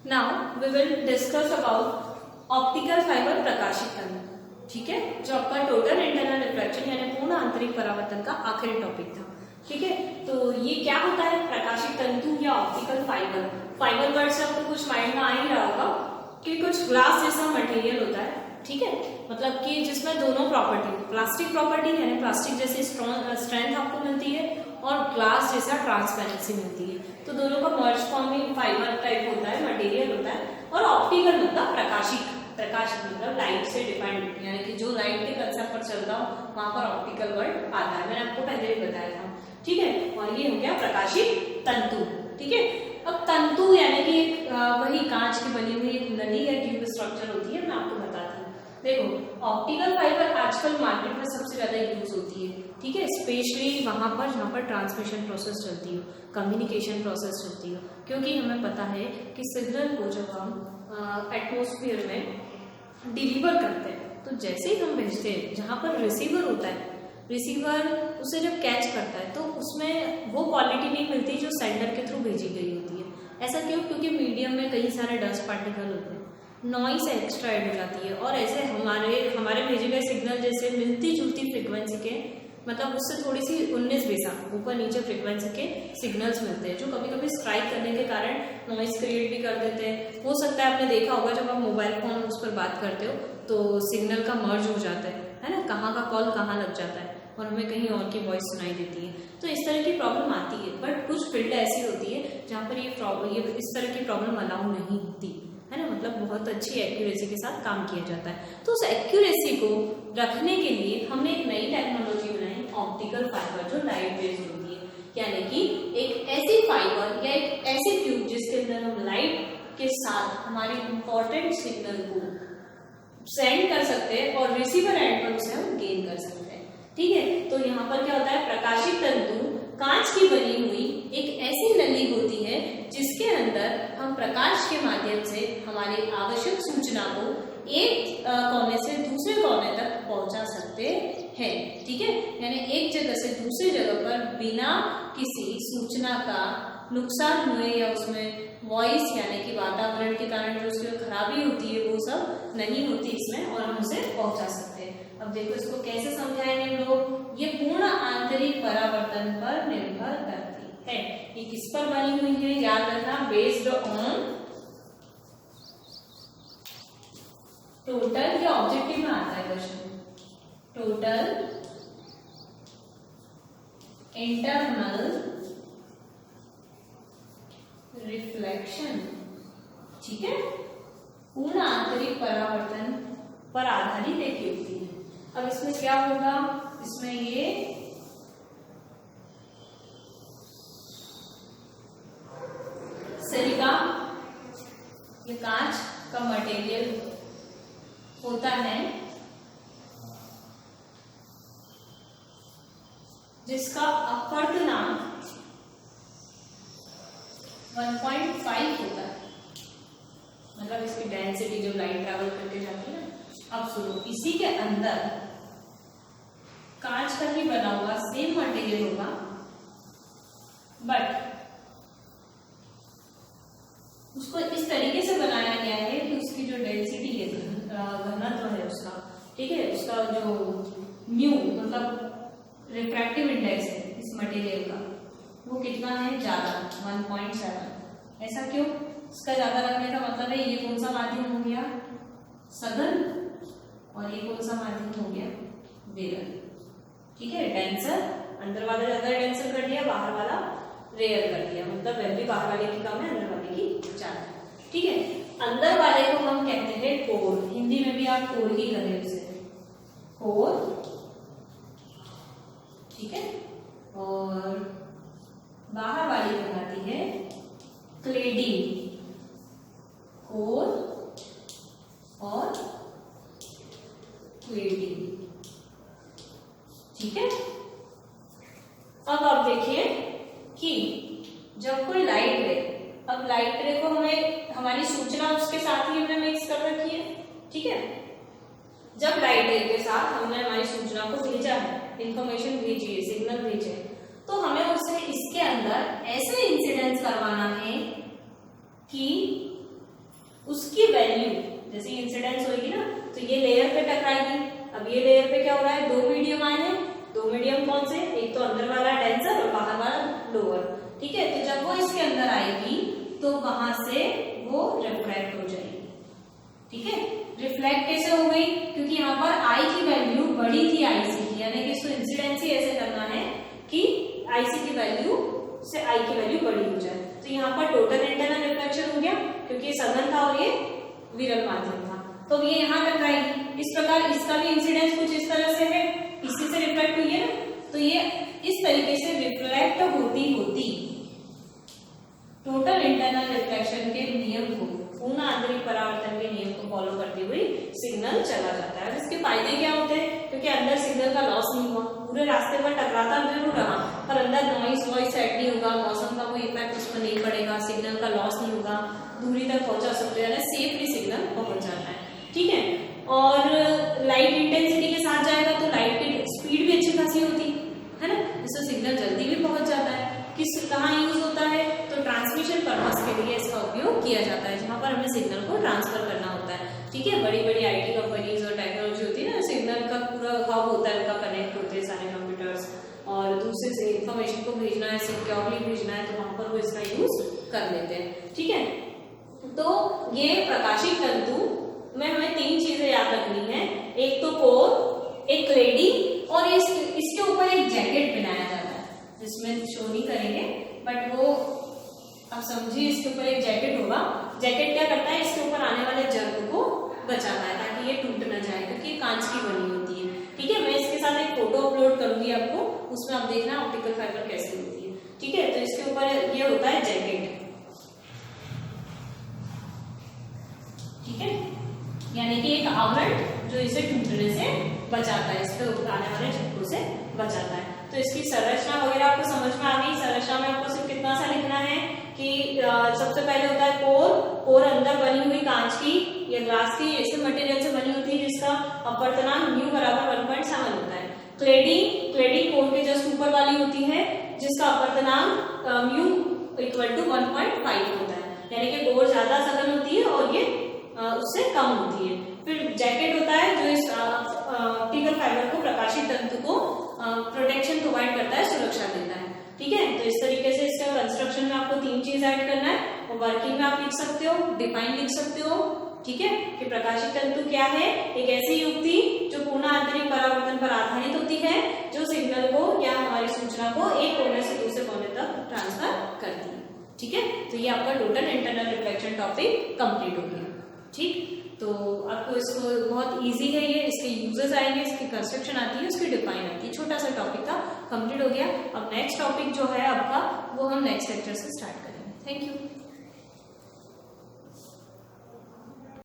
Now we will discuss about optical fibre प्रकाशित तंतु, ठीक है, जो आपका टोटल इंटरनल रिफ्रैक्शन यानी पूर्ण आंतरिक परावर्तन का आखिरी टॉपिक था, ठीक है। तो ये क्या होता है प्रकाशित तंतु या ऑप्टिकल फाइबर। फाइबर वर्ड से आपको कुछ माइंड में आ ही रहा होगा कि कुछ ग्लास जैसा मटेरियल होता है, ठीक है, मतलब कि जिसमें दोनों प्रॉपर्टी, प्लास्टिक प्रॉपर्टी यानी प्लास्टिक जैसी स्ट्रेंथ आपको मिलती है और ग्लास जैसा ट्रांसपेरेंसी मिलती है। तो दोनों का मर्ज फॉर्मिंग फाइबर टाइप होता है, मटेरियल होता है। और ऑप्टिकल मतलब प्रकाशिक, प्रकाशिक मतलब लाइट से डिपेंडेंट, यानी कि जो लाइट के कंसेप्ट पर चलता हो वहां पर ऑप्टिकल वर्ड आता है, मैंने आपको पहले भी बताया था, ठीक है। और ये हो गया प्रकाशित तंतु, ठीक है। अब तंतु यानी कि वही कांच की बनी हुई एक नली या ट्यूब स्ट्रक्चर होती है, मैं आपको बताती हूँ। देखो ऑप्टिकल फाइबर आजकल मार्केट में सबसे ज्यादा यूज होती है, ठीक है, स्पेशली वहां पर जहाँ पर ट्रांसमिशन प्रोसेस चलती हो, कम्युनिकेशन प्रोसेस चलती हो, क्योंकि हमें पता है कि सिग्नल को जब हम एटमॉस्फेयर में डिलीवर करते हैं तो जैसे ही हम भेजते हैं जहाँ पर रिसीवर होता है, रिसीवर उसे जब कैच करता है तो उसमें वो क्वालिटी नहीं मिलती जो सेंडर के थ्रू भेजी गई होती है। ऐसा क्यों? क्योंकि मीडियम में कई सारे डस्ट पार्टिकल होते हैं, नॉइस एक्स्ट्रा ऐड हो जाती है और ऐसे हमारे भेजे गए सिग्नल जैसे मिलती जुलती फ्रीक्वेंसी के, मतलब उससे थोड़ी सी 19-20 ऊपर नीचे फ्रीक्वेंसी के सिग्नल्स मिलते हैं, जो कभी कभी स्ट्राइक करने के कारण नॉइस क्रिएट भी कर देते हैं। हो सकता है आपने देखा होगा जब आप मोबाइल फोन उस पर बात करते हो तो सिग्नल का मर्ज हो जाता है ना, कहाँ का कॉल कहाँ लग जाता है और हमें कहीं और की वॉइस सुनाई देती है। तो इस तरह की प्रॉब्लम आती है, बट कुछ फील्ड ऐसी होती है जहाँ पर ये इस तरह की प्रॉब्लम अलाउ नहीं होती है ना, मतलब बहुत अच्छी एक्यूरेसी के साथ काम किया जाता है। तो उस एक्यूरेसी को रखने के लिए हमने एक नई टेक्नोलॉजी बनाई, ऑप्टिकल फाइबर, जो लाइट बेस्ड होती है, यानी कि एक ऐसी फाइबर या एक ऐसी ट्यूब जिसके अंदर हम लाइट के साथ हमारी इंपॉर्टेंट सिग्नल को सेंड कर सकते हैं और रिसीवर एंड पर उसे हम गेन कर सकते हैं, ठीक है। तो यहाँ पर क्या होता है, प्रकाशित तंतु कांच की बनी हुई एक ऐसी नली होती है जिसके अंदर हम प्रकाश के माध्यम से हमारी आवश्यक सूचना को एक कोने से दूसरे कोने तक पहुंचा सकते हैं, ठीक है, यानी एक जगह से दूसरी जगह पर बिना किसी सूचना का नुकसान हुए या उसमें वॉइस यानी कि वातावरण के कारण जो उसकी खराबी होती है वो सब नहीं होती इसमें और हम उसे पहुंचा सकते हैं। अब देखो इसको कैसे समझाएंगे हम लोग। ये पूर्ण आंतरिक परावर्तन पर निर्भर करती है। ये किस पर बनी हुई है याद रखना, बेस्ड ऑन टोटल, या ऑब्जेक्टिव में आता है क्वेश्चन, टोटल इंटरनल रिफ्लेक्शन, ठीक है, पूर्ण आंतरिक परावर्तन पर आधारित एक युक्ति है। अब इसमें क्या होगा, इसमें ये सिलिका, ये कांच का मटेरियल होता है जिसका अपवर्तनांक 1.5 होता है, मतलब इसकी डेंसिटी जब लाइट ट्रैवल करके जाती है ना। अब सुनो, इसी के अंदर कांच का ही बना हुआ सेम मटेरियल होगा, बट उसको इस तरीके से बनाया गया है कि उसकी जो डेंसिटी है, घनत्व है उसका, ठीक है, उसका जो म्यू मतलब रिफ्रैक्टिव इंडेक्स है इस मटेरियल का, वो कितना है, ज्यादा, 1.7। ऐसा क्यों? इसका ज्यादा रखने का मतलब है ये कौन सा माध्यम हो गया, सघन, और ये कौन सा माध्यम हो गया, विरल, ठीक है। डेंसर, अंदर वाला ज्यादा डेंसर कर दिया, बाहर वाला रेयर कर दिया, मतलब वैल्यू बाहर वाले की कम है, अंदर वाले की ज्यादा, ठीक है। अंदर वाले को हम कहते हैं कोर, हिंदी में भी आप कोर ही करें उसे, कोर, ठीक है, और बाहर वाली कहलाती है क्लेडिंग, कोर और क्लेडिंग, ठीक है। अब आप देखिए कि जब कोई लाइट रे, अब लाइट रे को हमें हमारी सूचना उसके साथ ही हमने मिक्स कर रखी है, ठीक है। जब लाइट रे के साथ हमने हमारी सूचना को भेजा है, इंफॉर्मेशन भेजी है, सिग्नल भेजे, तो हमें उसे इसके अंदर ऐसे इंसिडेंस करवाना है कि ओवर, ठीक है। तो जब वो इसके अंदर आएगी तो वहां से वो रिफ्लेक्ट हो जाएगी, ठीक है। रिफ्लेक्ट कैसे हो गई? क्योंकि यहाँ पर आई की वैल्यू बड़ी थी आईसी की, यानी कि इसको इंसिडेंसी ऐसे करना है कि आईसी की वैल्यू से आई की वैल्यू बड़ी हो जाए। तो यहाँ पर टोटल इंटरनल रिफ्लेक्शन हो गया, क्योंकि ये सघन था और ये विरल माध्यम था, तो ये यहाँ टकराएगी। इस प्रकार इसका भी इंसिडेंस कुछ इस तरह से है, इसी से रिफ्लेक्ट हुई है ना, तो ये इस तरीके से रिफ्लेक्ट होती होती टोटल इंटरनल रिफ्लेक्शन के नियम को, पूर्ण आंतरिक परावर्तन के नियम को फॉलो करते हुए सिग्नल चला जाता है। इसके फायदे क्या होते हैं? क्योंकि अंदर सिग्नल का लॉस नहीं हुआ, पूरे रास्ते पर टकराता जरूर रहा पर अंदर नॉइस वॉइस सेट नहीं होगा, मौसम का कोई इफेक्ट उस पर नहीं पड़ेगा, सिग्नल का लॉस नहीं होगा, दूरी तक पहुंचा सकते हैं, सेफली सिग्नल पहुंच जाता है, ठीक है। और लाइट इंटेंसिटी के साथ जाएगा तो लाइट की स्पीड भी अच्छी खासी होती है ना, इससे सिग्नल जल्दी भी पहुंच जाता है। किस कहाँ यूज होता है? तो ट्रांसमिशन पर्पस के लिए इसका उपयोग किया जाता है, जहां पर हमें सिग्नल को ट्रांसफर करना होता है, ठीक है। बड़ी बड़ी आईटी कंपनीज और टेक्नोलॉजी होती है ना, सिग्नल का पूरा हब होता है, उनका कनेक्ट होते हैं सारे कंप्यूटर्स, और दूसरे से इंफॉर्मेशन को भेजना है, सिक्योरली भेजना है, तो वहां पर वो इसका यूज कर लेते हैं, ठीक है। तो ये प्रकाशिक तंतु में हमें 3 चीजें याद रखनी है, एक तो कोर, एक क्लेडिंग और इसके ऊपर एक जैकेट बनाया जाता है, जिसमें शो नहीं करेंगे बट वो आप समझिए, इसके ऊपर एक जैकेट होगा। जैकेट क्या करता है? इसके ऊपर आने वाले जर्म को बचाता है ताकि ये टूट ना जाए, क्योंकि कांच की बनी होती है, ठीक है। मैं इसके साथ एक फोटो अपलोड करूंगी आपको, उसमें आप देखना ऑप्टिकल फाइबर कैसे होती है, ठीक है। तो इसके ऊपर ये होता है जैकेट, ठीक है, यानी कि एक आवरण जो इसे टूटने से बचाता है, इसके ऊपर आने वाले झटकों से बचाता है। तो इसकी संरचना वगैरह आपको समझ में आ गई। संरचना में आपको सिर्फ कितना सा लिखना है कि सबसे पहले होता है कोर, कोर अंदर बनी हुई कांच की या ग्लास की ऐसे मटेरियल से बनी होती है, जिसका अपवर्तनांक म्यू बराबर 1.7 होता है। क्लेडिंग, क्लेडिंग कोर के जस्ट ऊपर वाली होती है, जिसका अपवर्तनांक म्यू इक्वल टू 1.5 होता है, यानी कि कोर ज्यादा सघन होती है और ये उससे कम होती है। फिर जैकेट होता है जो इस ऑप्टिकल फाइबर को, प्रकाशित तंतु को प्रोटेक्शन प्रोवाइड करता है, सुरक्षा देता है, ठीक है। तो इस तरीके से इसका कंस्ट्रक्शन में आपको 3 चीज ऐड करना है, और वर्किंग में आप लिख सकते हो, डिफाइन लिख सकते हो, ठीक है, कि प्रकाशित तंतु क्या है? एक ऐसी युक्ति जो पूर्ण आंतरिक परावर्तन पर आधारित होती है, जो सिग्नल को या हमारी सूचना को एक कोने से दूसरे कोने तक ट्रांसफर करती है, ठीक है। तो ये आपका total internal reflection topic complete हो गया, ठीक। तो आपको इसको बहुत इजी है ये, इसके यूजेस आएंगे, इसकी कंस्ट्रक्शन आती है, उसकी डिफाइन आती है, छोटा सा टॉपिक था, कंप्लीट हो गया। अब नेक्स्ट टॉपिक जो है आपका वो हम नेक्स्ट लेक्चर से स्टार्ट करेंगे। Thank you.